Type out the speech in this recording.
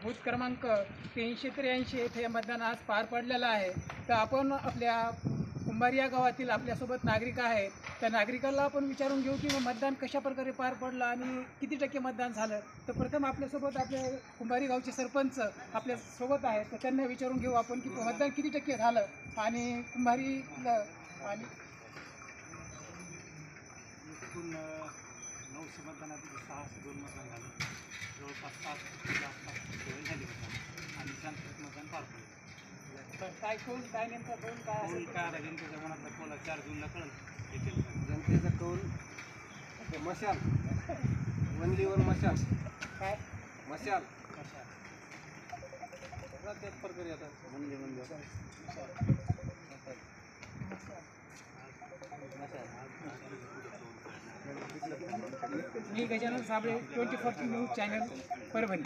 Booth क्रमांक 383 येथे मतदान आज पार पडलेलं आहे. तर आपण आपल्या कुंभार या गावातील आपल्यासोबत नागरिक आहेत, त्या नागरिकाला आपण विचारून घेऊ की मतदान कशा प्रकारे पार पडलं आणि किती टक्के मतदान झालं. तर प्रथम आपल्यासोबत आपले कुंभारी गावचे सरपंच आपल्यासोबत आहेत, तर त्यांना विचारून घेऊ आपण की मतदान किती टक्के झालं आणि कुंभारी आणि 900 मतदानापैकी 602 मतदान झालं. जवळपास 7 आसपास झाली मतदान आणि शांततेत मतदान पार पडलं. काय कौल काय नेमका कौल काय कौल असेल? काय आता जनतेच्या मनातला कौल 4 जूनला कळलं येतील. जनतेचा कौल मशाल, वनलीवर मशाल, काय मशाल त्याच प्रकारे आता म्हणले मी गजानन साबळे 24 न्यूज चॅनल परभणी.